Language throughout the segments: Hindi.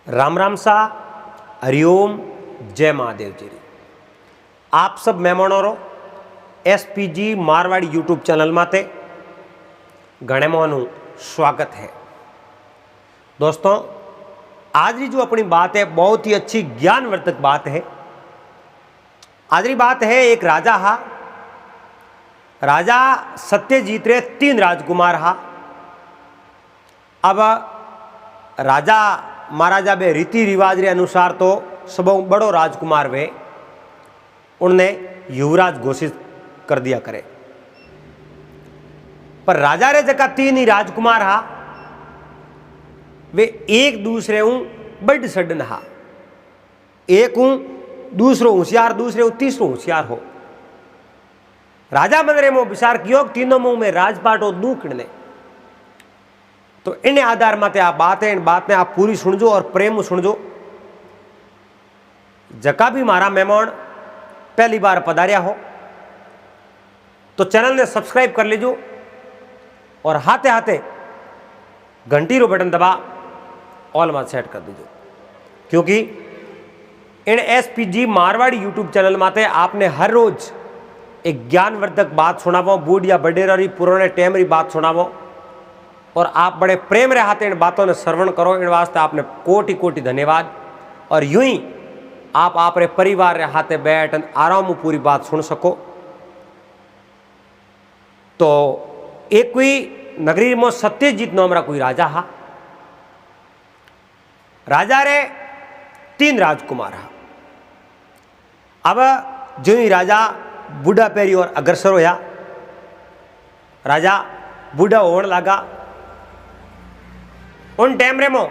राम राम सा, हरिओम, जय महादेव जी। आप सब मेहमानों एसपीजी मारवाड़ी यूट्यूब चैनल माते घणे मोहनु स्वागत है। दोस्तों, आज की जो अपनी बात है बहुत ही अच्छी ज्ञानवर्धक बात है। आज की बात है एक राजा हा, राजा सत्यजीत रे 3 राजकुमार हा। अब राजा महाराजा बे रीति रिवाज रे अनुसार तो सब बड़ो राजकुमार वे उनने युवराज घोषित कर दिया करे, पर राजा रे जका 3 ही राजकुमार हा वे एक दूसरे ऊ बड़ सडन हा। एक ऊ दूसरो होशियार, दूसरे ऊ तीसरो होशियार हो। राजा मन रे मो विचार कियो तीनों मुंह में राजपाट और दू किणने, तो इन आधार माते आप बात है, इन बात में आप पूरी सुनजो और प्रेम सुनजो। जका भी मारा मेहमान पहली बार पधारिया हो तो चैनल ने सब्सक्राइब कर लीजो और हाथे हाथे घंटी रो बटन दबा ऑल में सेट कर दीजो, क्योंकि इन एसपीजी मारवाड़ी यूट्यूब चैनल माते आपने हर रोज एक ज्ञानवर्धक बात सुनावो, बूढ़ या बडेरा री पुराने टाइम री बात सुनावो और आप बड़े प्रेम रे हाथे इन बातों ने श्रवण करो। इन वास्ते आपने कोटि कोटि धन्यवाद। और यूं ही आप आपरे परिवार रे हाथे बैठ आराम में पूरी बात सुन सको। तो एक कोई नगरी में सत्यजीत नाम रा कोई राजा हा। राजा रे 3 राजकुमार हा। अब जो ही राजा बूढ़ा पैरी और अग्रसर होया, राजा बूढ़ा होने लगा। उन टाइम रे मो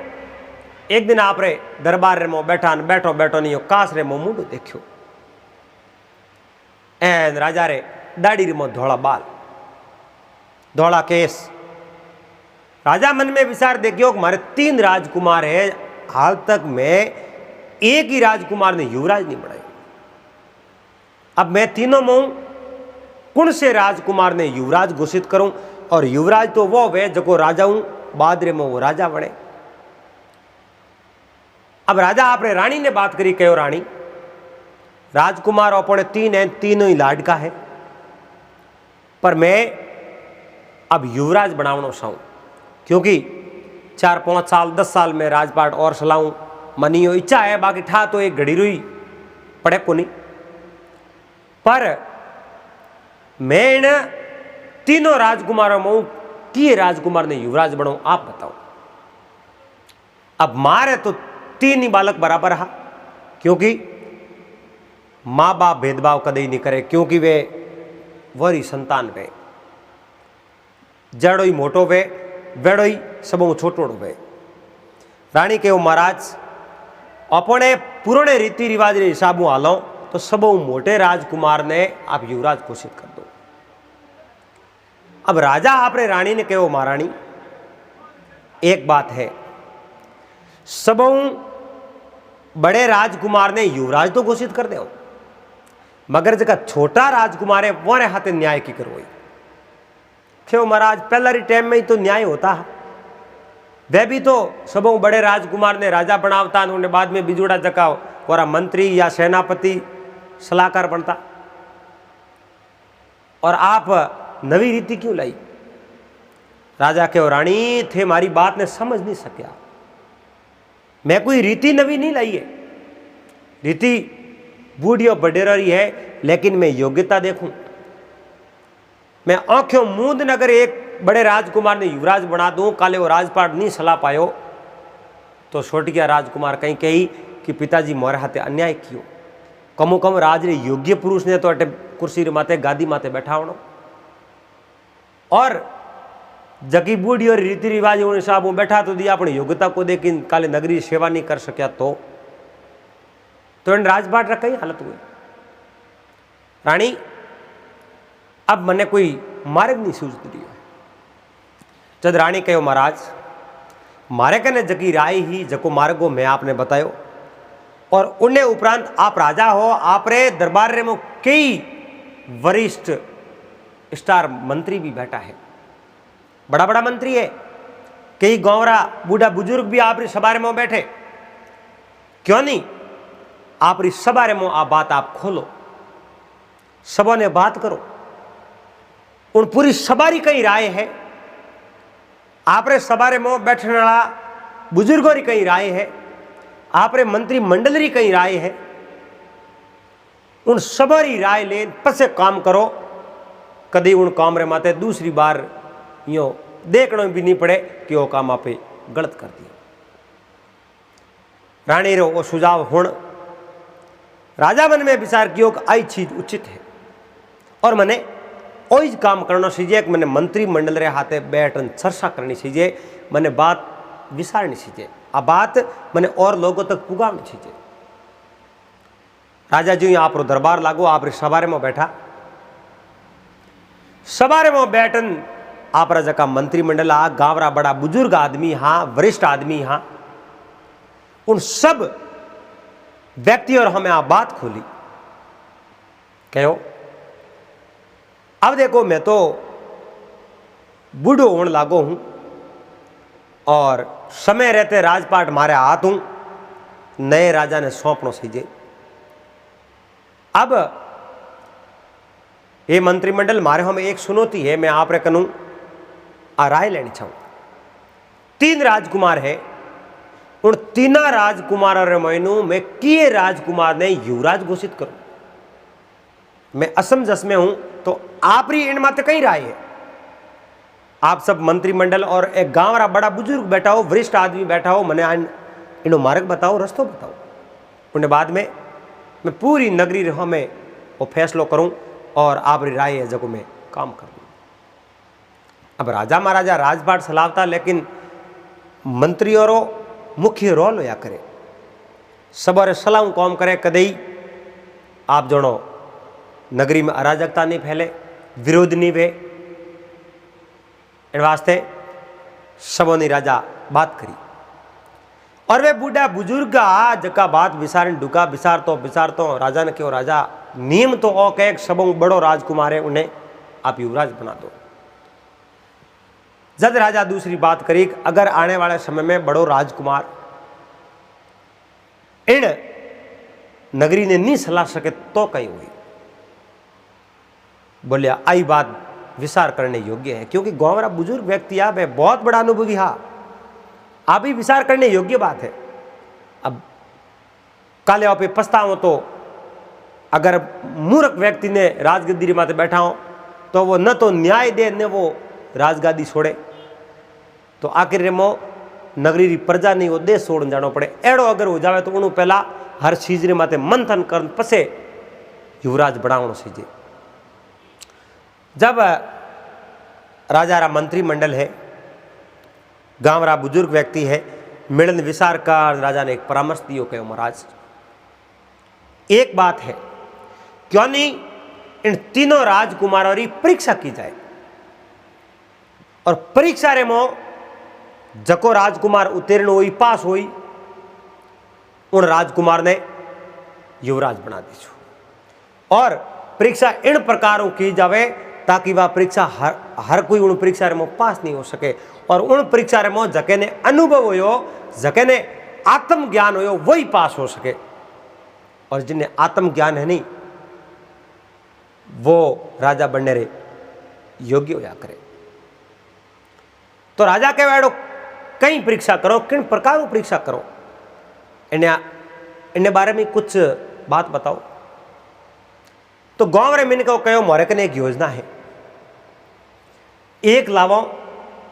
एक दिन आप रे दरबार रे मो बैठो बैठो नहीं कास रे मो मुंडू देखो एन राजा रे दाढ़ी रे मो धोला बाल, धोला केस। राजा मन में विचार देखियो कि मारे 3 राजकुमार है, हाल तक मैं एक ही राजकुमार ने युवराज नहीं बनाया। अब मैं तीनों में कौन से राजकुमार ने युवराज घोषित करूं? और युवराज तो वो वे जो राजा हूं, बाद में वो राजा बने। अब राजा आपने रानी ने बात करी, कहो रानी राजकुमार अपने 3 हैं, तीनों ही लाडका है, पर मैं अब युवराज बनावना चाहूं, क्योंकि 4-5 साल 10 साल में राजपाट और चलाऊं मनी हो इच्छा है। बाकी ठा तो एक घड़ी रुई पड़े को नहीं, पर मैं इन तीनों राजकुमारों में कि राजकुमार ने युवराज बनाऊं, आप बताओ। अब मारे तो 3 ही बालक बराबर हा, क्योंकि माँ बाप भेदभाव कदे नहीं करे, क्योंकि वे वरी संतान वे जड़ो ही मोटो वे बेड़ो ही सबों छोटोड़ो वे। रानी के महाराज अपने पुराने रीति रिवाज के हिसाब हालो तो सबों मोटे राजकुमार ने आप युवराज घोषित कर दो। अब राजा आपने रानी ने कहो महारानी एक बात है, सबों बड़े राजकुमार ने युवराज तो घोषित कर दो, मगर जगह छोटा राजकुमार है वो हाथे न्याय की करो। क्यों महाराज पहला टाइम में ही तो न्याय होता है, वह भी तो सबों बड़े राजकुमार ने राजा बनावता, उन्हें बाद में बिजुड़ा जका और मंत्री या सेनापति सलाहकार बनता। और आप नवी रीति क्यों लाई? राजा के रानी थे मारी बात ने समझ नहीं सकिया। मैं कोई रीति नवी नहीं लाई है, रीति बूढ़ी और बडेरी है, लेकिन मैं योग्यता देखूं। मैं आंखों मूंद नगर एक बड़े राजकुमार ने युवराज बना दूं, काले वो राजपाट नहीं सला पायो तो छोट गया राजकुमार कहीं कही कि पिताजी मोरे हाथे अन्याय कियो। कमो कम राज रे योग्य पुरुष ने तो अटे कुर्सी माते गादी माते बैठावनो, और जकी बूढ़ी और रीति रिवाज हिसाब में बैठा तो दिया अपनी योग्यता को देख काले नगरी सेवा नहीं कर सकिया तो इन राजपाट रा कई हालत हुई। रानी अब मने कोई मार्ग नहीं सूझती रही। जब रानी कहो महाराज मारे कने जकी राय ही जको मार्गो मैं आपने बतायो, और उन्हें उपरांत आप राजा हो, आपरे दरबार रे में कई वरिष्ठ स्टार मंत्री भी बैठा है, बड़ा बड़ा मंत्री है, कई गांवरा बूढ़ा बुजुर्ग भी आप सभा में बैठे, क्यों नहीं आप री सबारे में आ बात आप खोलो, सबों ने बात करो। उन पूरी सबारी कई राय है, आपरे सबारे में बैठने वाला बुजुर्गों री कई राय है, आपरे मंत्रिमंडल री कई राय है। उन सबरी राय ले पसे काम करो, कदी उन काम रे माते दूसरी बार यो देखना भी नहीं पड़े कि वो काम आपे गलत कर दिया। रानी रो वो सुझाव हुण राजा मन में विचार कियो कि आई चीज उचित है और मने ओज काम करना सीजे कि मैंने मंत्रिमंडल रे हाथे बैठन चर्चा करनी सीजे, मैंने बात विचारनी सीजे, आ बात मैंने और लोगों तक पुगावनी सीजे। राजा जी आप रो दरबार लागो, आप रे सबारे में बैठा, सबारे में बैठन आप जका मंत्रिमंडल आ गावरा बड़ा बुजुर्ग आदमी हाँ, वरिष्ठ आदमी हाँ, उन सब व्यक्ति और हमें आप बात खोली। कहो अब देखो मैं तो बूढ़ो होने लागो हूं और समय रहते राजपाट मारे हाथ हूं, नए राजा ने सौंपनो सीजे। अब ये मंत्रिमंडल मारे हमें एक सुनौती है, मैं आप रे कनू आ राय लेनी चाहूं। 3 राजकुमार है, उन 3 राजकुमार रे महीनों में किए राजकुमार ने युवराज घोषित करो। मैं असमंजस में हूं, तो आप री इन माते कई राय है। आप सब मंत्रिमंडल और एक गांव रा बड़ा बुजुर्ग बैठा हो, वरिष्ठ आदमी बैठा हो, मने इनो मार्ग बताओ, रस्तो बताओ। उन्हें बाद में मैं पूरी नगरी रहा में वो फैसलो करूं और आप री राय है जगह में काम करूं। अब राजा महाराजा राजपाट सलावता, लेकिन मंत्री और मुख्य रोल होया करे, सबरे सलाह काम करे, कदई आप जनो नगरी में अराजकता नहीं फैले, विरोध नहीं वे, इन वास्ते सबों ने राजा बात करी। और वे बूढ़ा बुजुर्ग जका बात विचार डुका विचारतो राजा ने क्यों, राजा नियम तो ओ कह सबों बड़ो राजकुमार है, उन्हें आप युवराज बना दो। जब राजा दूसरी बात करी, अगर आने वाले समय में बड़ो राजकुमार इन नगरी ने नहीं सलाह सके तो कहीं हुई। बोलिया आई बात विचार करने योग्य है, क्योंकि गांव बुजुर्ग व्यक्ति आप है, बहुत बड़ा अनुभवी हा, आप ही विचार करने योग्य बात है। अब काले आप पछताओ तो अगर मूर्ख व्यक्ति ने राजगद्दी माते बैठा हो तो वो न तो न्याय दे न वो राजगादी छोड़े, तो आखिर मो नगरी री प्रजा नहीं वो देश छोड़ जानो पड़े। एड़ो अगर हो जाए तो उन्होंने पहला हर चीज रे माते मंथन कर पसे युवराज बनावनो सीजे। जब राजा रा मंत्रिमंडल है, गांव रा बुजुर्ग व्यक्ति है, मिलन विचार का राजा ने एक परामर्श दियो, कहो महाराज एक बात है, क्यों नहीं इन 3 राजकुमारों की परीक्षा की जाए, और परीक्षा रे मो जको राजकुमार उत्तीर्ण हुई, पास हुई, उन राजकुमार ने युवराज बना दीजो। और परीक्षा इन प्रकारों की जावे ताकि वह परीक्षा हर कोई उन परीक्षा रे मो पास नहीं हो सके, और उन परीक्षा रे मो जके ने अनुभव होयो, जके ने आत्मज्ञान होयो, वही पास हो सके, और जिन्हें आत्मज्ञान है नहीं वो राजा बनने रे योग्य होया करे। तो राजा के वाड़ो कई परीक्षा करो, किन प्रकार परीक्षा करो, इन्हें बारे में कुछ बात बताओ। तो गांव रे मिन को कहो मोरे कने एक योजना है, एक लावो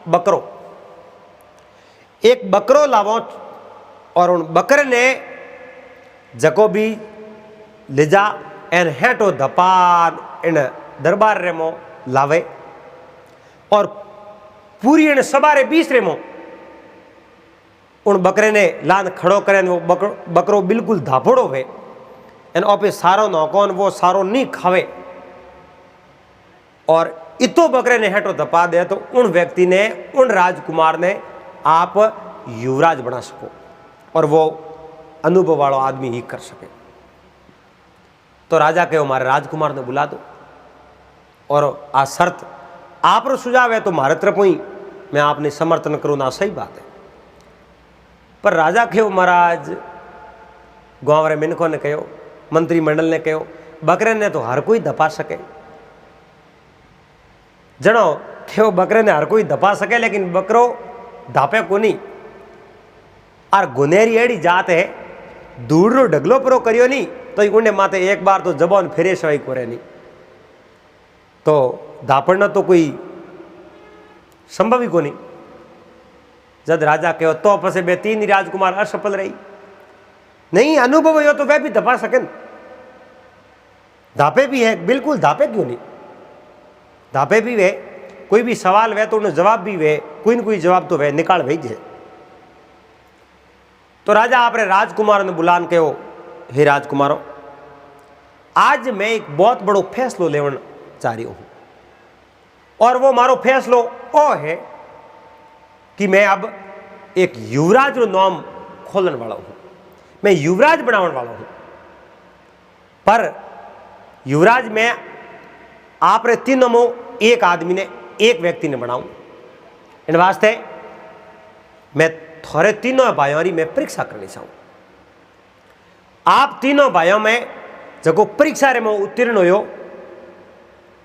बकरो, एक बकरो लावो, और उन बकरे ने जको भी ले जा एन हेटो धपान इन दरबार रे मो लावे, और पूरी इन सबारे 20 रे मो उन बकरे ने लान खड़ो करे, वो बकरो बिल्कुल धापोड़ो वे, एन ओपे सारो नौकोन वो सारो नहीं खावे, और इतो बकरे ने हेटो धपा दे तो उन व्यक्ति ने, उन राजकुमार ने आप युवराज बना सको, और वो अनुभव वाला आदमी ही कर सके। तो राजा के हमारे राजकुमार ने बुला दो, और आ शर्त आप रो सुझाव है तो मारे तरफ ही मैं आपने समर्थन करूँ ना, सही बात है। पर राजा के महाराज गाँव रे मिनखों ने कहो, मंत्रीमंडल ने कहो, बकरे ने तो हर कोई धपा सके। जनो के बकरे ने हर कोई धपा सके, लेकिन बकरो धापे को नहीं। और गुनेरी एड़ी जात है, दूर ढगलो परो करियो नहीं तो उन्हें माते एक बार तो जबान फिरे सवाई करे नहीं, तो धापड़ना तो कोई संभव ही को नहीं। जब राजा कहो तो पसे बे तीन राजकुमार असफल रही। नहीं अनुभव हो तो वह भी धपा सके, धापे भी है, बिल्कुल धापे क्यों नहीं, धापे भी वे, कोई भी सवाल वे तो उन्हें जवाब भी वे, कोई न कोई जवाब तो वे निकाल भेजे। तो राजा आपने राजकुमारों ने बुलान के हो, हे राजकुमारों, आज मैं एक बहुत बड़ो फैसलो लेवन चाह रही हूं, और वो मारो फैसलो वो है कि मैं अब एक युवराज रो नाम खोलन वाला हूं, मैं युवराज बनावन वाला हूं। पर युवराज में आप रे तीनों में एक आदमी ने, एक व्यक्ति ने बनाऊं। इन वास्ते मैं थोड़े तीनों भाइयों की मैं परीक्षा करनी चाहूं। आप तीनों भाइयों में जगो परीक्षा रे में उत्तीर्ण हो,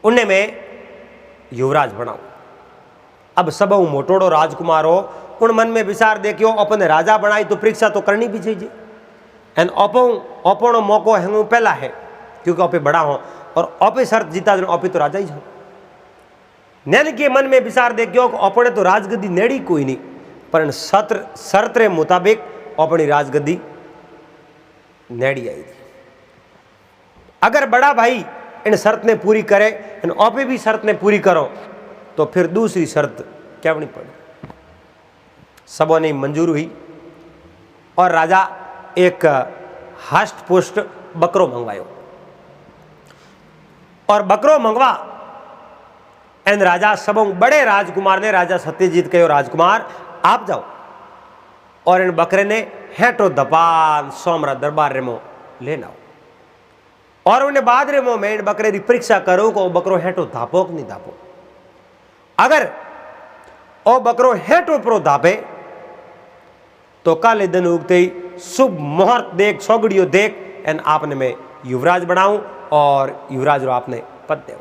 उन्हें मैं युवराज बनाऊं। अब सब मोटोड़ो राजकुमार हो, उन मन में विचार देखियो अपन राजा बनाई तो परीक्षा तो करनी भी चाहिए। एंड अपनो मौको है पहला है, क्योंकि अपे बड़ा हो और अपे शर्त जीता जो अपे तो राजा ही हो। नैन के मन में विचार देखियो कि अपने तो राजगद्दी नेड़ी कोई नहीं, पर शर्त रे मुताबिक अपनी राजगद्दी नेड़ी आई थी। अगर बड़ा भाई इन शर्त ने पूरी करे, इन आपे भी शर्त ने पूरी करो, तो फिर दूसरी शर्त क्या नहीं पड़ी। सबों ने मंजूर हुई और राजा एक हष्ट पुष्ट बकरो मंगवायो, और बकरो मंगवा एन राजा सबों बड़े राजकुमार ने राजा सत्यजीत कहो, राजकुमार आप जाओ और इन बकरे ने हेटो दपान सोमरा दरबार रेमो लेना, और उन्हें बाद रेमो में इन बकरे की परीक्षा करो को बकरो हेटो धापो कि नहीं धापो। अगर ओ बकरो हेटो प्रो धापे तो काले दिन उगते ही शुभ मुहूर्त देख, सौगड़ियों देख एन आपने मैं युवराज बनाऊं और युवराज रो आपने पद दे।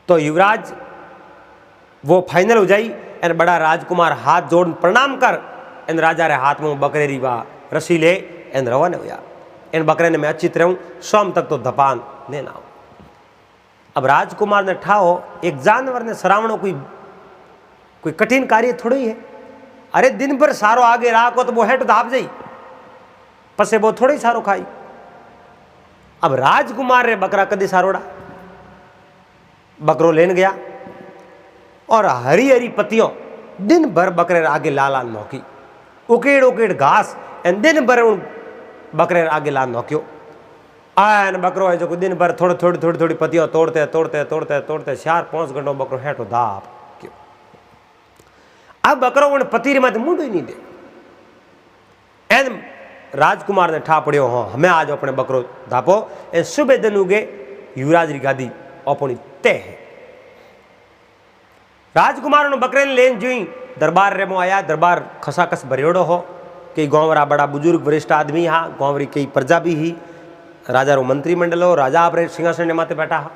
तो युवराज वो फाइनल हो जाई। एन बड़ा राजकुमार हाथ जोड़ प्रणाम कर इन राजा रे हाथ में बकरे री वा रसी ले एन रवाना हुआ। इन बकरे ने मैं अचित रहूं, शाम तक तो धपान लेना हो। अब राजकुमार ने ठाओ एक जानवर ने सरावणो कोई कठिन कार्य थोड़ी ही है। अरे दिन भर सारो आगे राखो तो वो हेठ धाप जाई, पसे वो थोड़ी सारो खाई। अब राजकुमार रे बकरा कदी सारोड़ा, बकरो लेन गया और हरी हरी पत्तियों दिन भर बकरे आगे लाल नौकी, उकेड़ उकेड़ घास एन दिन भर उन बकरे आगे लाल नौक्यो। आन बकरो है जो दिन भर थोड़ी पत्तियों तोड़ते तोड़ते तोड़ते तोड़ते 4-5 घंटों बकरो हेठो धाप क्यों। अब बकरो उन पति मत मुंडो ही नहीं दे। एन राजकुमार ने ठा पड़ियो, हाँ हमें आज अपने बकरो धापो। ए सुबह दिन उगे युवराज री गादी अपनी तय है। राजकुमार ने बकरे ने लेन जुई दरबार रे मो आया। दरबार खसाखस भरियोड़ो हो, कई गाँव रा बड़ा बुजुर्ग वरिष्ठ आदमी हा, गाँव री कई प्रजा भी ही, राजा रो मंत्रिमंडल हो, राजा आपरे सिंहासन माते बैठा हा।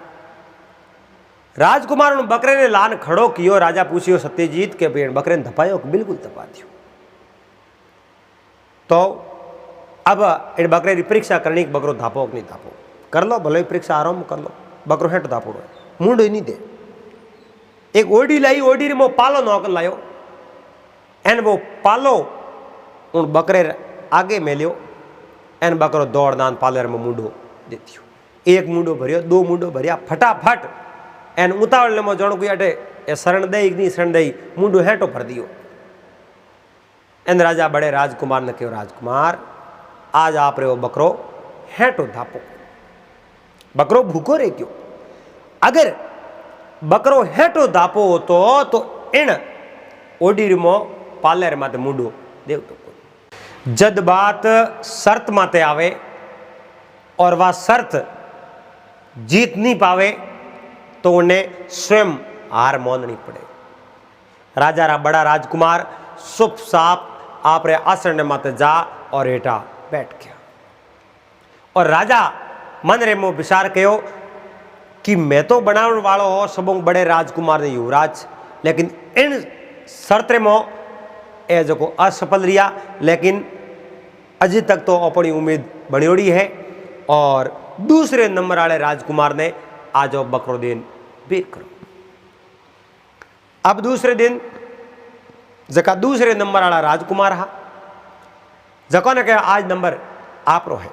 राजकुमार ने बकरे ने लान खड़ो कियो। राजा पूछियो सत्यजीत के बेन बकरे ने धपायो? बिल्कुल धपा दियो। तो अब इन बकरे की परीक्षा करनी, बकरो धापो कि नहीं धापो। कर लो भले परीक्षा आराम कर लो, बकरो हेठ धापोड़ो मुंडो ही नहीं दे। एक ओडी लाई, ओडी में पालो नौकर लायो एन वो पालो उन बकरे आगे मेलियो एन बकरो दौड़ दान पालर में मुंडो देतियो। एक मुंडो भरियो, 2 मुंडो भरिया, फटाफट एन उतावल में जणो कोई अटे ए शरण दई नहीं शरण दई मुंडो हेठो भर दियो। एन राजा बड़े राजकुमार ने कहो, राजकुमार आज आप रे वो बकरो हेठो धापो। बकरो भूखो रे क्यों? अगर बकरो हेठो धापो तो इन ओडी मो पालर माते मुंडो देव तो। जद बात शर्त माते आवे और वह शर्त जीत नहीं पावे तो उन्हें स्वयं हार माननी पड़े। राजा रा बड़ा राजकुमार चुप साप आप रे आसन माते जा और हेठा बैठ गया। और राजा मन रे मो विचार कयो कि मैं तो बनाने वालों हो सबों बड़े राजकुमार ने युवराज, लेकिन इन शर्त मो ए जो असफल रिया, लेकिन अजी तक तो अपनी उम्मीद बणियोड़ी है। और दूसरे नंबर वाले राजकुमार ने आज बकरो दिन बेर करो। अब दूसरे दिन जका दूसरे नंबर वाला राजकुमार हा, जको ने कहा आज नंबर आप रो है।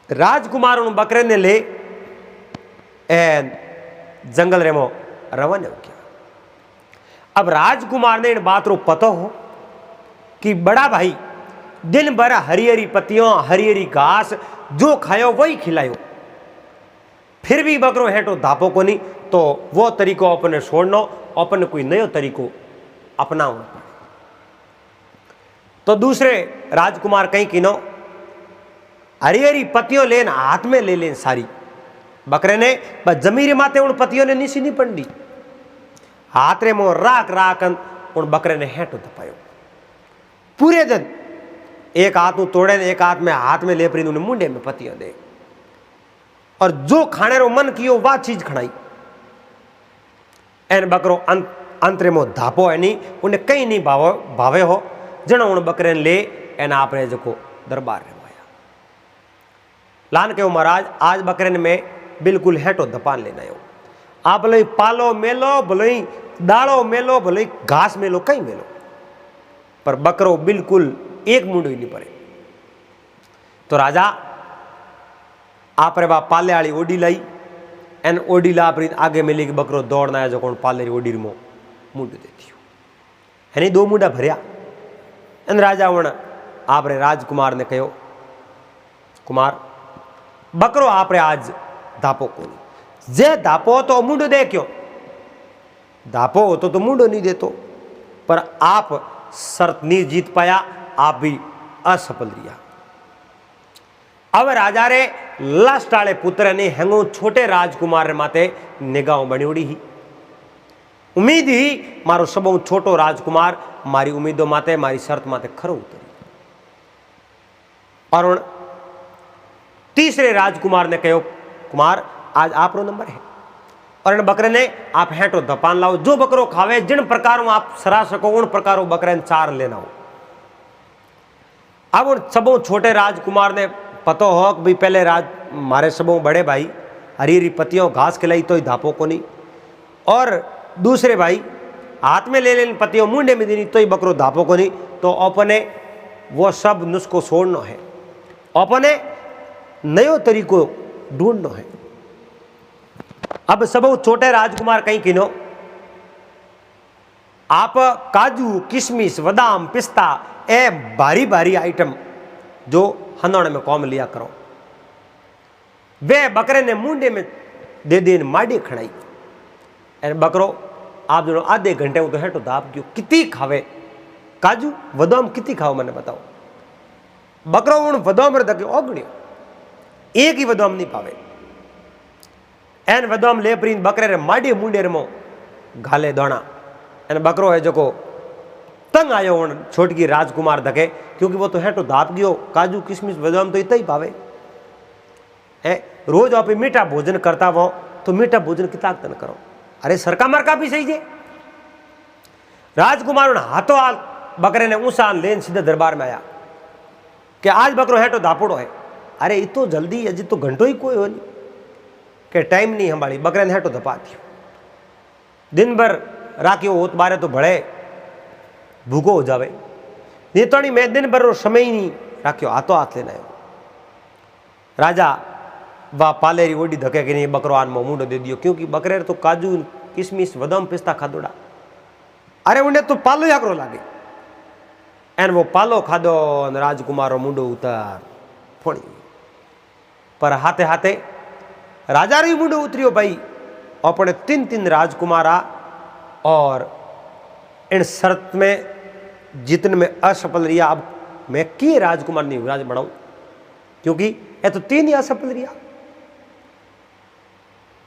राजकुमार उन बकरे ने ले एन जंगल रेमो रवाना हो गया। अब राजकुमार ने इन बात रो पतो हो कि बड़ा भाई दिन भर हरी हरी पत्तियों हरी हरी घास जो खायो वही खिलायो, फिर भी बकरो हेठो धापो को नहीं, तो वो तरीको अपने छोड़नो, अपने कोई नयो तरीको अपनाओ। तो दूसरे राजकुमार कहीं किनो हरी हरी पत्तियों लेन हाथ में ले लेन सारी। बकरे ने बस जमीरे माते उन पत्तियों ने नीसी नहीं पड़ी, हाथ रे मो राख राख उन बकरे ने हेठो दपायो। पूरे दिन एक हाथ तोड़े, एक हाथ में ले परी उन्हें मुंडे में पत्तियों दे, और जो खाने रो मन कियो वह चीज खड़ाई। एन बकरो अंतरे मो धापो है नहीं, उन्हें कहीं नहीं भावे हो, जनो उन बकरे ने ले एन आपने जो दरबार में आया। लान के महाराज आज बकरे ने मैं बिल्कुल हेठो धपान लेना हो, आप भले पालो मेलो, भले दालो मेलो, भले घास मेलो, कहीं मेलो, पर बकरो बिल्कुल एक मुंडो ही नहीं पड़े। तो राजा आप रे बाप पाले वाली ओडी लाई, एन ओडी ला अपनी आगे मिली कि बकरो दौड़ना है जो कौन पाले ओडी मो मुंड देती हो है नहीं, 2 मुंडा भरिया। एन राजा वण आप रे राजकुमार ने कहो कुमार बकरो आप रे आज धापो को नहीं, जे धापो तो मुंडो दे, क्यों धापो हो तो मुंडो नहीं देतो, पर आप शर्त नहीं जीत पाया, आप भी असफल रिया। अब राजा रे लास्ट वाले पुत्र ने हेंगो छोटे राजकुमार माते निगाह बणियोड़ी ही। उम्मीद ही मारो सबों छोटो राजकुमार मारी उम्मीदों माते मारी शर्त माते खरो उतरी। और तीसरे राजकुमार ने कहो कुमार आज आप रो नंबर है, और इन बकरे ने आप हेठो धपान लाओ, जो बकरो खावे जिन प्रकारों आप सरा सको उन प्रकारों बकरे चार लेना हो। अब उन सबों छोटे राजकुमार ने पतो हो कि भाई पहले मारे सबों बड़े भाई हरी हरी पत्तियों घास खिलाई तो ही धापो को नहीं, और दूसरे भाई हाथ में ले लेने पत्तियों मुंडे में देनी तो ही बकरो धापो को नहीं, तो अपने वो सब नुस्खो छोड़ना है, अपने नयो तरीको ढूंढना है। अब सबों छोटे राजकुमार कहीं किनो आप काजू किशमिश बादाम पिस्ता ए भारी भारी आइटम जो हनौने में कौम लिया करो। वे बकरे ने मुंडे में दे दिन माड़ी खड़ाई, बकरो आप जो आधे घंटे में तो हेठो दाप गयो। कितनी खावे काजू बादाम कितनी खाओ मैंने बताओ। बकरो उन बादाम रे ओगड़ियो, एक ही बादाम नहीं पावे। एन बादाम ले परी बकरे रे माड़ी मुंडे रे मो घाले दाना, एन बकरो है जो तंग आयो उन छोटकी राजकुमार धके, क्योंकि वो तो हेठो धाप गयो। काजू किशमिश बादाम तो इतना ही पावे है। रोज आप मीठा भोजन करता हो तो मीठा भोजन कितना तन करो, अरे सरका मरका भी सही जे। राजकुमार उन हाथों हाथ बकरे ने ऊंसा लेन सीधे दरबार में आया कि आज बकरो हेठो धापोड़ो है। अरे इतो जल्दी अजी तो घंटो ही कोई हो नहीं कि टाइम नहीं हमारी, बकरे ने हेठो धपा दियो। दिन भर राखियो होत बारे तो भले भूखो हो जावे, नहीं तो नहीं मैं दिन भर समय ही नहीं राखियो, हाथों हाथ लेना है। राजा वाह पालेरी ओडी धके कि नहीं बकरो आन में मुंडो दे दियो, क्योंकि बकरे तो काजू किशमिश बादाम पिस्ता खादोड़ा। अरे उन्हें तो पालो याकरो लागे, एन वो पालो खादो राजकुमारो मुंडो उतार फोड़ी। पर हाथे हाथे राजा री मुंडो उतरियो भाई, अपने 3 राजकुमारा और इन शर्त में जितने में असफल रिया। अब मैं की राजकुमार नहीं युवराज बनाऊं, क्योंकि ये तो 3 ही असफल रिया।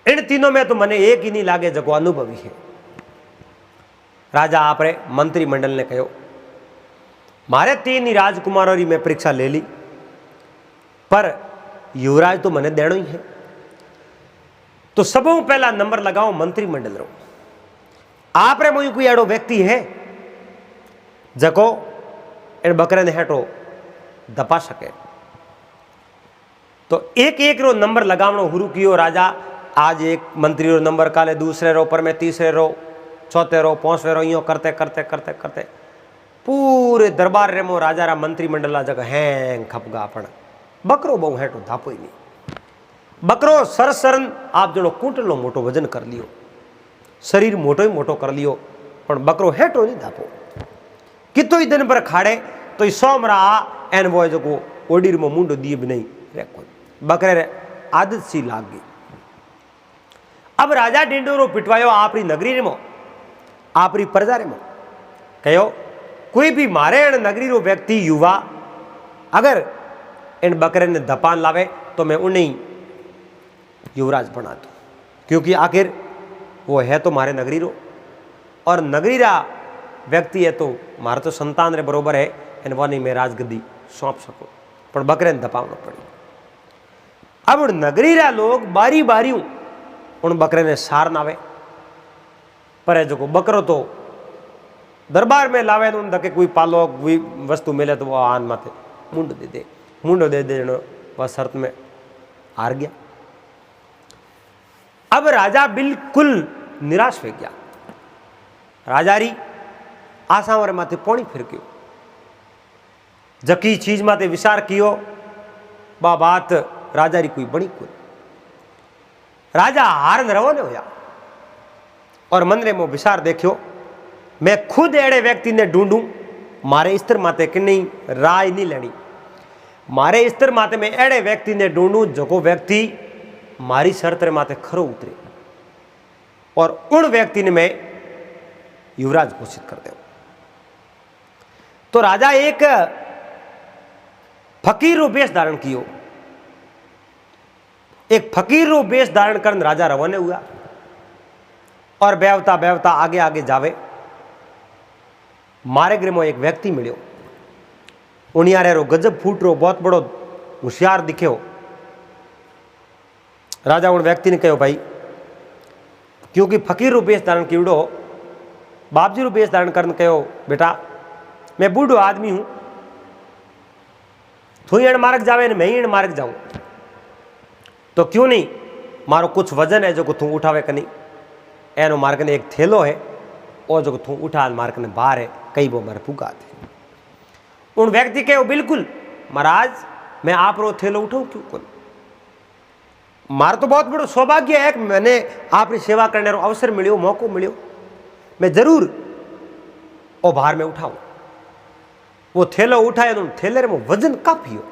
इन तीनों में तो मने एक ही नहीं लागे जो अनुभवी है। राजा आपरे मंत्रिमंडल ने कहो मारे 3 ही राजकुमारों री मैं परीक्षा ले ली, पर युवराज तो मने देनो ही है। तो सबों पहला नंबर लगाओ मंत्रिमंडल रो। आप रे मोई कोई एड़ो व्यक्ति है जको इन बकरे ने हेठो दपा सके। तो एक एक रो नंबर लगावनो हुरू कियो राजा। आज एक मंत्री रो नंबर, काले दूसरे रो, पर में तीसरे रो, चौथे रो, पांचवे रो, यो करते करते करते करते पूरे दरबार रे मो राजा रा मंत्रिमंडल जगह हैंग खपगा। पण बकरो बहु हेठो धापो ही नहीं। बकरो सरसरन आप जड़ो कूटलो मोटो वजन कर लियो, शरीर मोटो ही मोटो कर लियो, पण बकरो हेठो नहीं धापो। कितो ही दिन पर खाड़े तो ई सोमरा एन वो जो को ओडीर में मुंडो दिए भी नहीं रे कोई। बकरे रे आदत सी लाग गई। अब राजा ढिंडोरो पिटवायो आपरी नगरी रे मो, आपरी प्रजा रे मो। कहो कोई भी मारे इन नगरी रो व्यक्ति युवा अगर इन बकरे ने दपान लावे तो मैं उन्हें युवराज बना दूं, क्योंकि आखिर वो है तो मारे नगरी रो, और नगरी रा व्यक्ति है तो मारे तो संतान रे बरोबर है, इन वो नहीं मैं राजगद्दी सौंप सको, पर बकरे ने दपावना पड़ी। अब नगरी रा लोग बारी बारी उन बकरे ने सार नावे, पर जो बकरो तो दरबार में लावे तो धके कोई पालो कोई वस्तु मिले तो वो आन माथे मुंडो दे दे वह शर्त में हार गया। अब राजा बिल्कुल निराश हो गया। राजा री आशावर माथे पोणी फिरक्यो, जकी चीज माथे विचार कियो बा बात राजा री कोई बड़ी कोई। राजा हार न रवो ने होया और मन रे मो विचार देखियो, मैं खुद एड़े व्यक्ति ने ढूंढूं, मारे स्तर माते कि नहीं राय नहीं लेनी, मारे स्तर माते में एड़े व्यक्ति ने ढूंढूं जो व्यक्ति मारी शर्त रे माते खरो उतरे, और उन व्यक्ति ने मैं युवराज घोषित कर दे। तो राजा एक फकीर रो वेश धारण कियो, एक फकीर रो वेश धारण कर राजा रवाना हुआ, और बेवता बेवता आगे आगे जावे। मारे गृह में एक व्यक्ति मिलो, उनियारे रो गजब फूट रो बहुत बड़ो होशियार दिख्यो। राजा उन व्यक्ति ने कहो भाई, क्योंकि फकीर रो वेश धारण कीड़ो, बापजी रो वेश धारण करने कहो बेटा मैं बूढ़ो आदमी हूं, तू इन मार्ग जावे ने मैं इन मार्ग जाऊं, तो क्यों नहीं मारो कुछ वजन है जो को तू उठावे कनी, एनो मार्ग ने एक थैलो है और जो तू उठा मार्ग ने बाहर है, कई वो मारे पुगा थे। उन व्यक्ति कहो बिल्कुल महाराज मैं आप रो थैलो उठाऊं क्यों को, मार तो बहुत बड़ो सौभाग्य है कि मैंने आपकी सेवा करने रो अवसर मिलो, मौको मिलो, मैं जरूर ओ बाहर में उठाऊं। वो थैलो उठाए तो थैले में वजन काफी हो,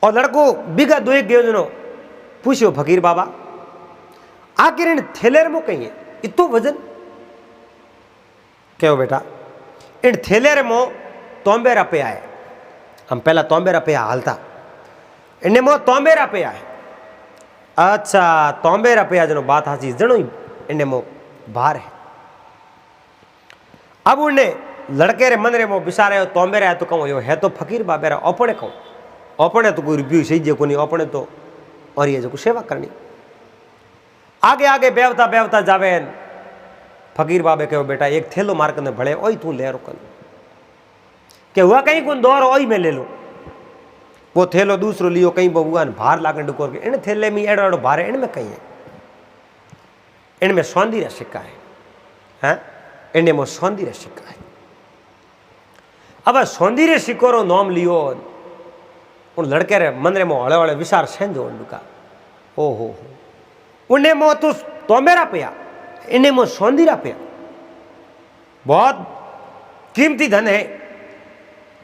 और लड़को बिगा दो एक गयो पूछो फकीर बाबा आखिर इन थैले में कहीं है इतो वजन, कहो बेटा इन थैले में तोंबे रुपया है, हम पहला तोंबे रुपया हालता, इन्हें मो तोंबे रुपया है। अच्छा तोंबे रुपया जनो बात हाची जनो इन्हें मो बाहर है। अब उन्हें लड़के रे मन रे मो बिसारे तोंबे रहा तो कहूँ यो है तो फकीर बाबे रा, अपने कहूँ अपने तो कोई रुपये सही जो नहीं, अपने तो और ये जो सेवा करनी। आगे आगे बेवता बेवता जावे, फकीर बाबे कहो बेटा एक थैलो मार्क ने भले ओई तू ले रोकन, के हुआ कहीं कौन दौर ओई में ले लो। वो थैलो दूसरो लियो, कहीं बबुआ भार लागन डुकोर के इन थैले में एड़ो एड़ो भार है, इनमें कहीं है, इनमें सौंदर्य सिक्का है, हैं इनमें सौंदर्य सिक्का है। अब सौंदर्य सिक्को रो नाम लियो, उन लड़के रे मन रे मो हले हले विचार सेंजो उनका, ओ हो उन्हें मो तो तोमेरा पिया, इन्हें मो सौंदर्य पिया, बहुत कीमती धन है।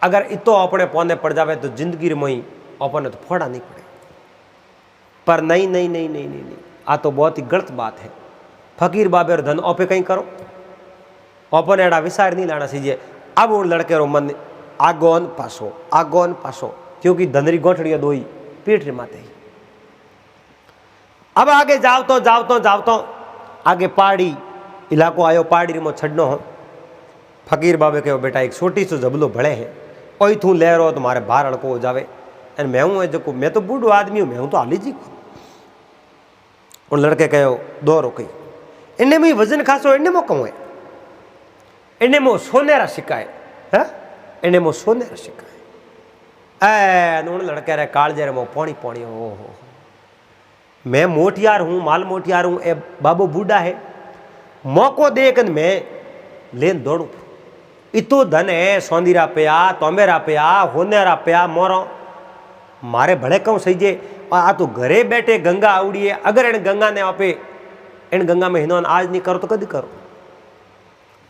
अगर इतो अपने पौने पड़ जावे तो जिंदगी रे मोई अपने तो फोड़ा नहीं पड़े, पर नहीं नहीं नहीं नहीं नहीं नहीं, आ तो बहुत ही गलत बात है। फकीर बाबे रो धन ओपे कहीं करो, अपने एड़ा विचार नहीं लाना चाहिए। अब उन लड़के रो मन आगोन पासो, क्योंकि धनरी गोठड़िया दो ही पीठ रे माते ही। अब आगे जाओ तो आगे पहाड़ी इलाको आयो, पहाड़ी रे मो छड़नो हो, फकीर बाबे कहो बेटा एक छोटी सो जबलो भले है कोई तू ले रो तो मारे बाहर अड़को हो जावे अने मैं हूँ जो मैं तो बूढ़ो आदमी हूँ मैं हूँ तो हाली जी उन लड़के कहो दो रोकई इन्हें में वजन खासो इन्हें मो कम है इन्हें मो सोनेरा सिक्का है इन्हें मो सोनेरा सिक्का है उन लड़के रे कालजे रे मो पानी पानी ओ हो मैं मोटियार हूँ माल मोटियार हूँ ए बाबू बूढ़ा है मौको देकर मैं लेन दौड़ू इतो धन है सौंदीरा पिया तोमेरा पिया होनेरा पिया मोरो मारे भले कहूँ सही जे आ तो घरे बैठे गंगा आवड़ी है अगर इन गंगा ने आपे इन गंगा में हिनोन आज नहीं करो तो कभी करो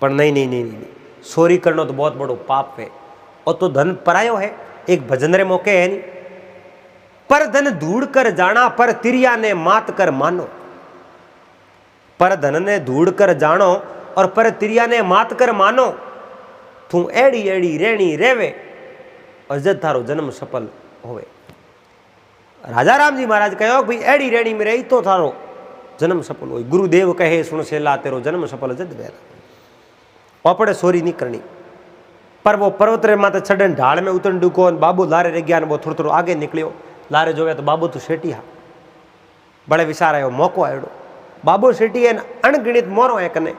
पर नहीं नहीं नहीं नहीं चोरी करना तो बहुत बड़ो पाप है और तो धन परायो है एक भजन रे मौके है नहीं पर धन धूड़ कर जाना पर तिरिया ने मात कर मानो पर धन ने धूड़ कर जानो और पर तिरिया ने मात कर मानो तू एड़ी एड़ी रेणी रेवे और जद थारो जन्म सफल होवे राजा राम जी महाराज कहो भाई एड़ी रेणी में रही तो थारो जन्म सफल हो गुरुदेव कहे सुन सेला तेरो जन्म सफल जद बेला अपने सोरी नहीं करनी पर वो पर्वत रे माते छड़न ढाल में उतरन डुको बाबू लारे रे ज्ञान वो थोड़ो थोड़ो आगे निकलियो लारे जोवे तो बाबू तो सेठी हा बड़े विचार आयो मौको आयो बाबू सेठी है अणगिणित मोरो है कने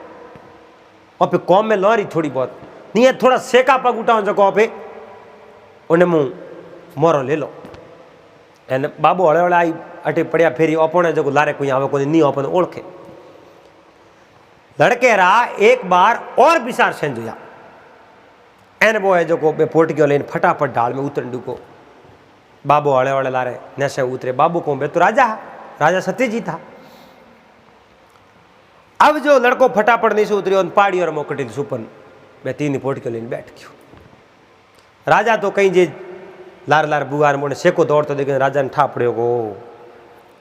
और कौम में लौरी थोड़ी बहुत नहीं है थोड़ा सेका पग उठाओ जो पे उन्हें मुँह मोरो ले लो एने बाबू हड़े हड़े आई अटे पड़िया फेरी ओपने जो लारे कोई आवे कोई नहीं ओपने ओळखे लड़के रा एक बार और विचार सेंज हुआ एन वो है जो को बे पोट के लेन फटाफट ढाल में उतर डुको बाबू हड़े हड़े लारे नशे उतरे बाबू को बे तो राजा सत्यजीत था अब जो लड़को फटाफट नीचे उतरियो पाड़ी और मोकटी सुपन मैं तीन पोट के लेन बैठ गयो राजा तो कहीं जे लार लार बुआर मोने सेको दौड़ते देखे राजा ने ठा पड़ो को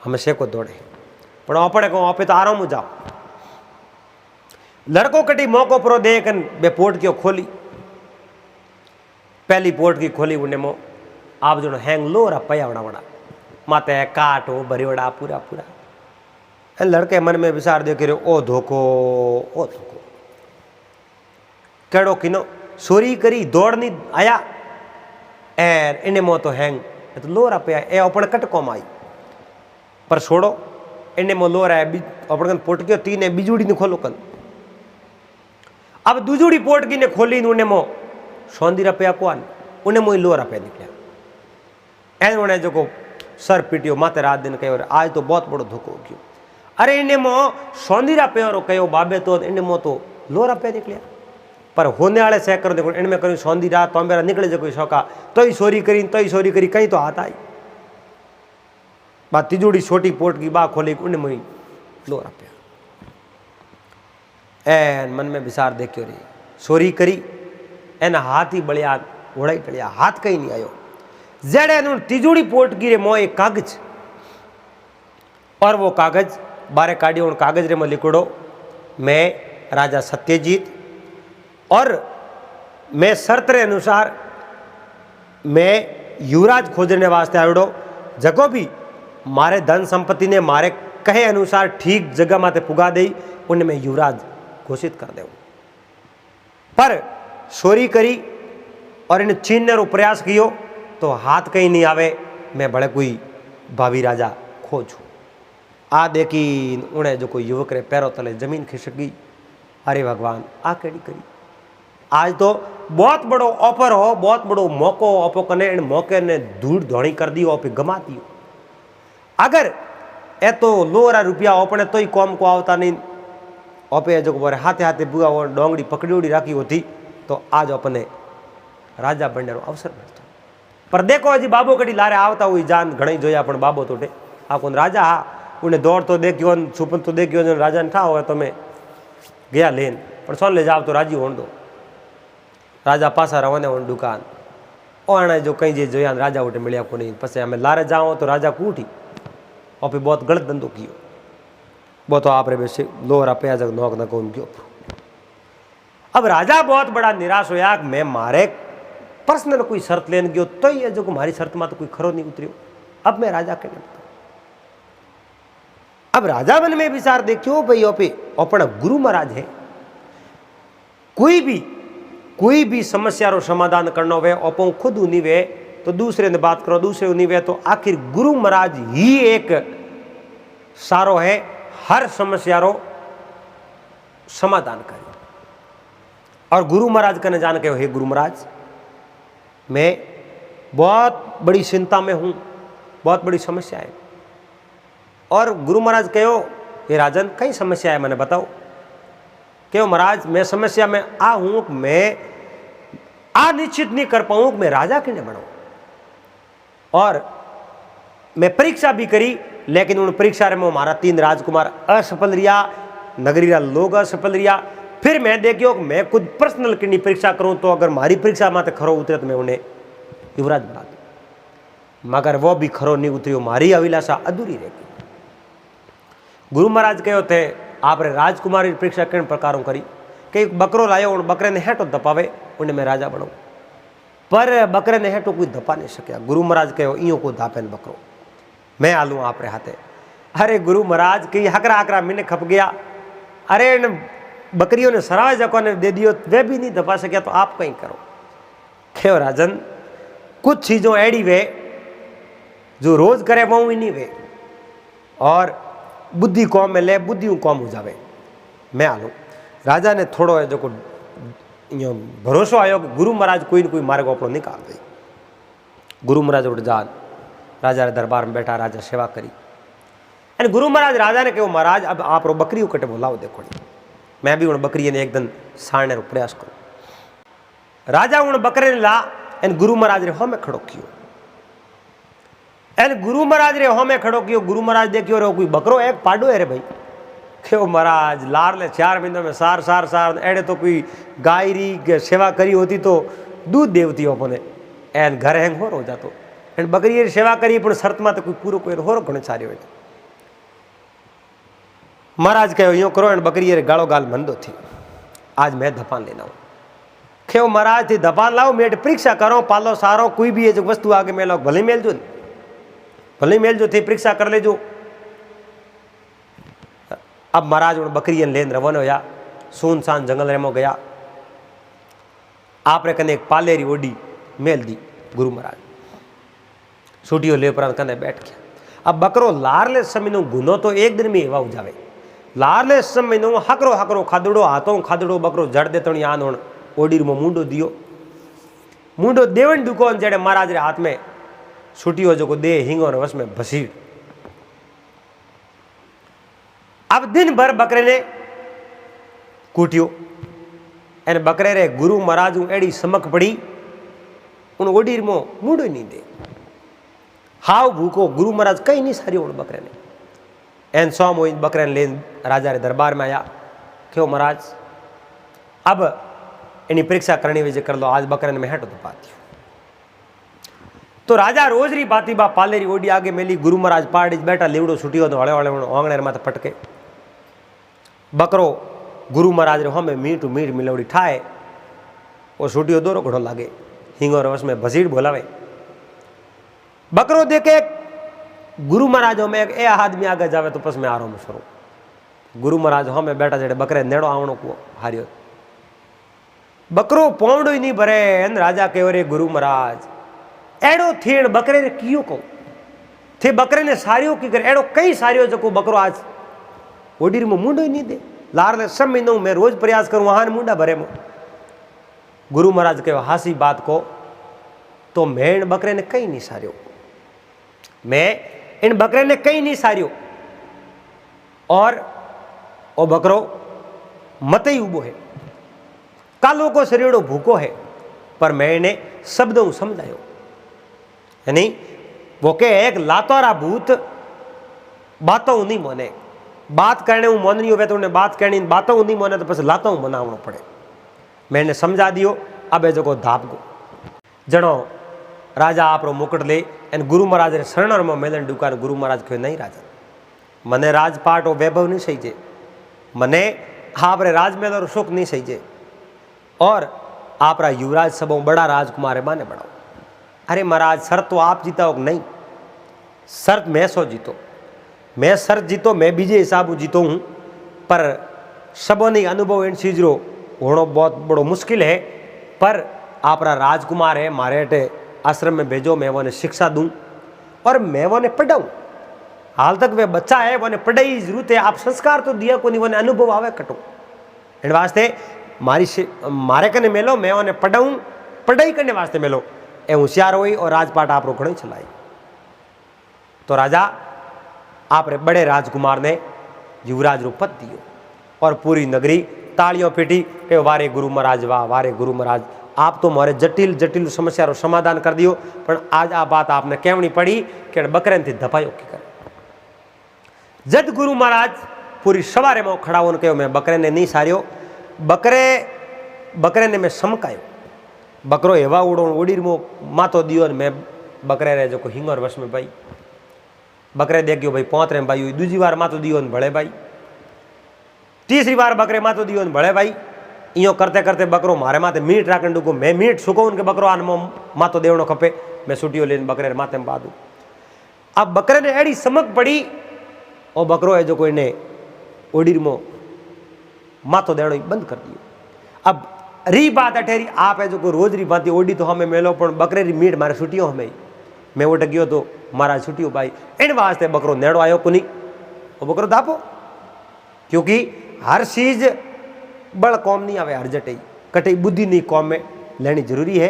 हमें सेको दौड़े पर अपने को आपे तो आराम हो जाओ लड़को कटी मौको परो देख बे पोट की खोली पहली पोट की खोली उन्हें मो आप जो हैंग लोरा पया वड़ा वड़ा माते काटो भरी वड़ा पूरा पूरा लड़के मन में विचार दे करे ओ धोखो केड़ो किनो चोरी करी दौड़नी आया एर इन्हें मो तो हैंग तो लोरा पे ए अपन कटको आई पर छोड़ो इन्हें मो लोरा है अपन पोट के तीन बिजूड़ी ने खोलो कन अब दूजूड़ी पोट की ने खोली उन्हें मो सौंदीरा पे कौन उन्हें मो लोरा पे निकलिया एन उन्हें जो को सर पीटियो माते रात दिन कहो आज तो बहुत बड़ो धोखो गयो अरे इन्हें मो सौंदीरा पे कहो बाबे तो इन्हें मो तो लोरा पे निकलिया पर होने वाले सह करो देखो इनमें करी सौंदीरा तो मेरा निकले जो कोई शौका तो ही चोरी करी कहीं तो हाथ आई बात तिजोड़ी छोटी पोट की बा खोली उन्हें मुई लोरा पे एन मन में विचार देखियो रे चोरी करी एन हाथ ही बलिया घोड़ा ही टलिया हाथ कहीं नहीं आयो जेड़े तिजोड़ी पोट की रे मो एक कागज और वो कागज बारे काढ़ियो उन कागज रे में लिखड़ो मैं राजा सत्यजीत और मैं शर्त रे अनुसार मैं युवराज खोजने वास्ते आवड़ो जको भी मारे धन संपत्ति ने मारे कहे अनुसार ठीक जगह माते पुगा दे उन्हें मैं युवराज घोषित कर दे पर चोरी करी और इन छीनने रो प्रयास कियो तो हाथ कहीं नहीं आवे मैं बड़े कोई भावी राजा खोजू आ देखी उन्हें जो कोई युवक रे पैरों तले जमीन खिसक गई अरे भगवान आ केड़ी करी आज तो बहुत बड़ो ऑफर हो बहुत बड़ो मौको ऑफर कने इन मौके ने धूड़ धोनी कर दी और गमा दियो अगर ए तो लोरा रुपया अपने तो ही कौम को आवता नहीं ओपे जो बोरे हाथे हाथे बुआ और डोंगड़ी पकड़ी राखी होती तो आज अपने राजा बनने अवसर मिलता पर देखो हजी बाबो कड़ी लारे आवता हुई जान घणी जोया पण बाबो तो आ कौन राजा हा उन्हें दौड़ तो देखियो छुपन तो देखियो राजा ने ठा हो तो मैं गया लेन पर सोन ले जाओ तो राजी होने दो राजा पासा रवाने उन दुकान और जो कहीं जे जोया राजा उठे मिलिया को नहीं पसे हमें लारे जाओ तो राजा को उठी और फिर बहुत गलत धंधो कियो वो तो आप रे वैसे लोहरा पे जग नौक न कौन क्यों अब राजा बहुत बड़ा निराश होया मैं मारे पर्सनल कोई शर्त लेन गयो तो ये जो हमारी शर्त में तो कोई खरो नहीं उतरियो अब मैं राजा के बताऊं अब राजा मन में विचार देखियो भाई ओपे अपना गुरु महाराज है कोई भी कोई भी समस्या रो समाधान करना वे अपो खुद नहीं वे तो दूसरे ने बात करो, दूसरे नहीं वे तो आखिर गुरु महाराज ही एक सारो है हर समस्या रो समाधान करे। और गुरु महाराज कहने जान के हे गुरु महाराज मैं बहुत बड़ी चिंता में हूं, बहुत बड़ी समस्या है। और गुरु महाराज कहो हे राजन कई समस्या है मैंने बताओ। क्यों महाराज मैं समस्या में आ हूं, मैं आ निश्चित नहीं कर पाऊं मैं राजा किने बनाऊं। और मैं परीक्षा भी करी लेकिन उन परीक्षा में हमारा 3 राजकुमार असफल रिया, नगरी लोग असफल रिया। फिर मैं देखियो मैं खुद पर्सनल किनी परीक्षा करूं तो अगर मारी परीक्षा माते खरो उतरे तो मैं उन्हें युवराज बना दूं, मगर वो भी खरो नहीं उतरियो, मारी अभिलाषा अधूरी रहेगी। गुरु महाराज कहो थे आपने राजकुमार की परीक्षा किन प्रकारों करी कि बकरो लायो उन बकरे ने हेठो दपावे उन्हें मैं राजा बनाऊं, पर बकरे ने हेठो कोई दपा नहीं सकिया। गुरु महाराज कहो इं को दापे बकरो मैं आलू आपरे हाथे। अरे गुरु महाराज कई हकरा हकरा मैंने खप गया, अरे इन बकरियों ने सराय जको ने दे दियो वे भी नहीं दपा सकिया तो आप कहीं करो। क्यों राजन कुछ चीज़ों ऐडी वे जो रोज करे वो ही नहीं वे, और बुद्धि कौम में ले बुद्धि कौम हो जावे। मैं आलू राजा ने थोड़ो है जो भरोसो आयो कि गुरु महाराज कोई न कोई मार्ग अपनो निकाल दे। गुरु महाराज उठ जान राजा रे दरबार में बैठा, राजा सेवा करी। और गुरु महाराज राजा ने कहो महाराज अब आप रो बकरी कटे बोलाओ देखो, मैं भी उन बकरी ने एकदम साड़ने रो प्रयास करूं। राजा उन बकरे ने ला एन गुरु महाराज रे होमे खड़ो कियो, एन गुरु महाराज रे होमे खड़ो कियो। गुरु महाराज देखियो रे कोई बकरो एक पाडो है रे भाई। क्यों महाराज लार ले 4 महीनों में सार सार सार एड़े तो कोई गाय री सेवा करी होती तो दूध देवती अपने एन घर हैंग हो जातो। एन बकरी सेवा करी पण शर्त में तो कोई पूरो कोई होरो घणो सारी हो। महाराज कहो यूं करो एन बकरी रे गालो गाल मंदो थी, आज मैं धपान लेना हूं। क्यों महाराज थी धपान लाओ मेट परीक्षा करो पालो सारो कोई भी जो वस्तु आगे मेलो भले मेल जो, भले मेल जो थी परीक्षा कर ले जो। अब महाराज उन बकरी लेन रवाना होया, सुनसान जंगल में गया। आपने कने एक पालेरी ओडी मेल दी गुरु महाराज, छुट्टियों ले पर कने बैठ गया। अब बकरो लारले समय गुनो तो एक दिन में एवा हो जावे। लारले समय हकरो हकरो खादड़ो हाथों खादड़ो बकरो जड़ दे तो आन हूँ ओडी में मुंडो दियो, मुंडो देवन दुकान जड़े महाराज रे हाथ में छुट्टियों जो दे हिंगो वश में भसीड़। अब दिन भर बकरे ने कूटियो एन बकरे रे गुरु महाराज एड़ी समक पड़ी उन ओडी में मुंडो नहीं दे। हाव भूखो गुरु महाराज कहीं नहीं सारी उन बकरे ने। एन सोम हो बकरे ने लेन राजा रे दरबार में आया। क्यों महाराज अब एनी परीक्षा करनी वजह कर लो, आज बकरे ने मैं हेठो दपा दियो। तो राजा रोज री बाती बा पालेरी ओडी आगे मेली। गुरु महाराज पहाड़ी बैठा लीवड़ो छुटियो तो हले हले आंगणे माथे पटके। बकरो गुरु महाराज रे हमें मीठ मीठ मिलवड़ी ठाए और छुटियो दोरो घड़ो लागे हिंगो रवस में भसीड़ बोलावे। बकरो देखे गुरु महाराज में ए आदमी आगे जावे तो पस में आरो में सरो। गुरु महाराज हमें बैठा जड़े बकरे नेड़ो आवणो को हारियो। बकरो पौंडो ही नहीं भरे एन राजा कहो रे गुरु महाराज एड़ो थेण बकरे ने कियो कहूं थे बकरे ने सारियो की कर एड़ो कई सारियो जो बकरो आज ओडीर में मुंडो ही नहीं दे। लार सब महीनों मैं रोज प्रयास करूं वहां मुंडा भरे में। गुरु महाराज कहो हासी बात को तो मैं इन बकरे ने कहीं नहीं सारियो, मैं इन बकरे ने कहीं नहीं सारियो और ओ बकरो मत ही उबो है, कालो को शरीरो भूखो है, पर मैं इन्हें शब्दों समझायो। यानी वो के एक लातोरा भूत बातों नहीं मोने, बात करने हूँ मोन नहीं हो तो उन्हें बात करनी बातों नहीं मोने तो बस लातों मनावनो पड़े। मैंने समझा दियो। अब जो को धाप गो जनो राजा आप मुकुट ले एन गुरु महाराज रे शरण में मेलन दुकान। गुरु महाराज कहे नहीं राजा मने राजपाट और वैभव नहीं सही जे, मने आप रे राजमेल और सुख नहीं सही जे, और आप युवराज सबों बड़ा राजकुमार माने बढ़ाओ। अरे महाराज शर्त तो आप जीता हो नहीं, शर्त मैं सो जीतो, मैं शर्त जीतो मैं बीजे हिसाब जीतो हूँ, पर सबों ने अनुभव इन चीज रो होना बहुत बड़ो मुश्किल है। पर आपरा राजकुमार है मारे अटे आश्रम में भेजो, मैं वो शिक्षा दूं और मैं वो पढ़ाऊं। हाल तक वे बच्चा है, वो पढ़ाई की जरूरत है, आप संस्कार तो दिया को नहीं, वो अनुभव आवे कटो। इन वास्ते मारे कने मेलो, मैं उन्हें पढ़ाऊं, पढ़ाई करने वास्ते मेलो। ए होशियार हुई और राजपाट आप रोकने चलाई। तो राजा आप रे बड़े राजकुमार ने युवराज रो पद दियो और पूरी नगरी तालियों पीटी के वारे गुरु महाराज, वाह वारे गुरु महाराज, आप तो मारे जटिल जटिल समस्या रो समाधान कर दियो। पर आज आ बात आपने कहनी पड़ी कि बकरे थी धपायो की करे। जद गुरु महाराज पूरी सवारे में खड़ा होने कहो, मैं बकरे ने नहीं सारियो, बकरे ने मैं समकायो। बकरो एवा उड़ो उड़ी मो मातो दियो, मैं बकरे रे जो को हिंगोर वश में भाई बकरे देख गयो भाई पहुंच रहे भाई, दूसरी बार मातो दियो भले भाई, तीसरी बार बकरे मातो दियो भले भाई। इं करते करते बकरो मारे माथे मीट राखण डूको, मैं मीट सुको उनके बकरो आन मातो देवनो खपे, मैं सुटियो लेन बकरे माथे में बादू। अब बकरे ने एड़ी समक पड़ी और बकरो है जो कोई ने ओडीर मो मातो देवनो बंद कर दियो। अब री बात अठेरी आप है जो को रोज री बात ओडी तो हमें मेलो, पण बकरे री मीट मारे छुटियो हमें, मैं उठ गयो तो मारा छुटियो भाई। इन वास्ते बकरो नेड़ो आयो को नहीं, वो बकरो दापो, क्योंकि हर चीज बड़ कौम नहीं आवे, हर जटई कटई बुद्धि नहीं कौम में लेनी जरूरी है।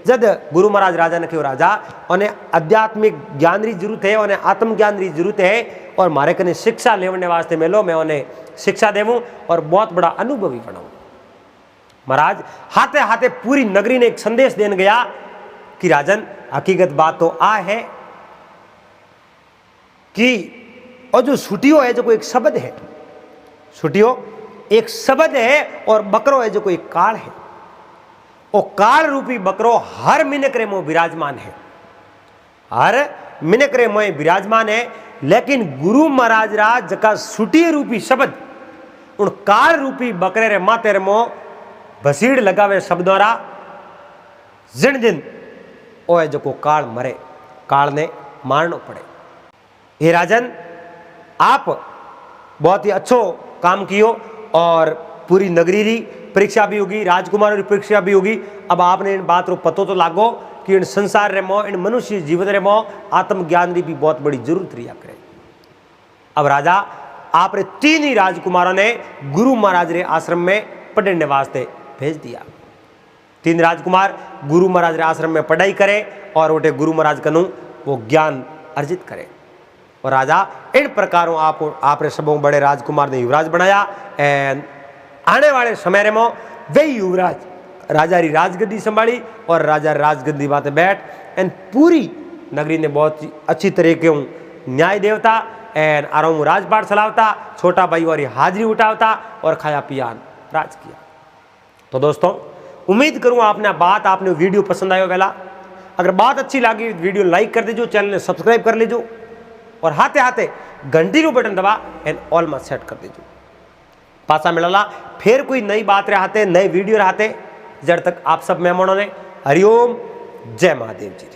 जद गुरु महाराज राजा ने कहो, राजा उन्हें आध्यात्मिक ज्ञान की जरूरत है, उन्हें आत्मज्ञान की जरूरत है और मारे कने शिक्षा लेने वास्ते मेलो, मैं उन्हें शिक्षा देवूँ और बहुत बड़ा अनुभवी बनाऊँ। महाराज हाथे हाथे पूरी नगरी ने एक संदेश देने गया कि राजन हकीकत बात तो आ है कि और जो छुटियो है जो कोई एक शब्द है, छुटियो एक शब्द है और बकरो है जो कोई काल है। और काल रूपी बकरो हर मिनकरे में विराजमान है, हर मिनकरे में विराजमान है। लेकिन गुरु महाराज राज जका छुटिय रूपी शब्द उन काल रूपी बकरे रे माते रे मो भसीड़ लगावे शब्दों रा जिन दिन ओ है जो को काल मरे, काल ने मारना पड़े। हे राजन आप बहुत ही अच्छो काम कियो और पूरी नगरी री परीक्षा भी होगी, राजकुमारों की परीक्षा भी होगी। अब आपने इन बात रो पतो तो लागो कि इन संसार रे मो, इन मनुष्य जीवन रे मो आत्मज्ञान की भी बहुत बड़ी जरूरत रिया करे। अब राजा आप रे तीन ही राजकुमारों ने गुरु महाराज रे आश्रम में पढ़ने वास्ते भेज दिया। तीन राजकुमार गुरु महाराज रे आश्रम में पढ़ाई करे और उठे गुरु महाराज कनु वो ज्ञान अर्जित करे। और राजा इन प्रकारों आप रे सबों बड़े राजकुमार ने युवराज बनाया। एंड आने वाले समय रे मो वे युवराज राजा री राजगद्दी संभाली और राजा राजगद्दी बाते बैठ एंड पूरी नगरी ने बहुत अच्छी तरीके न्याय देवता एंड आराम राजपाट चलावता, छोटा भाई वाली हाजिरी उठावता और खाया पियान राज किया। तो दोस्तों उम्मीद करूँ आपने वीडियो पसंद आयो वेला। अगर बात अच्छी लगी वीडियो लाइक कर दीजिए, चैनल ने सब्सक्राइब कर लीजिए और हाथे हाथे घंटी रो बटन दबा एंड ऑल में सेट कर दीजिए। पासा मिलला फिर कोई नई बात रहते, नए वीडियो रहते। जब तक आप सब मेहमानों ने हरिओम, जय महादेव जी।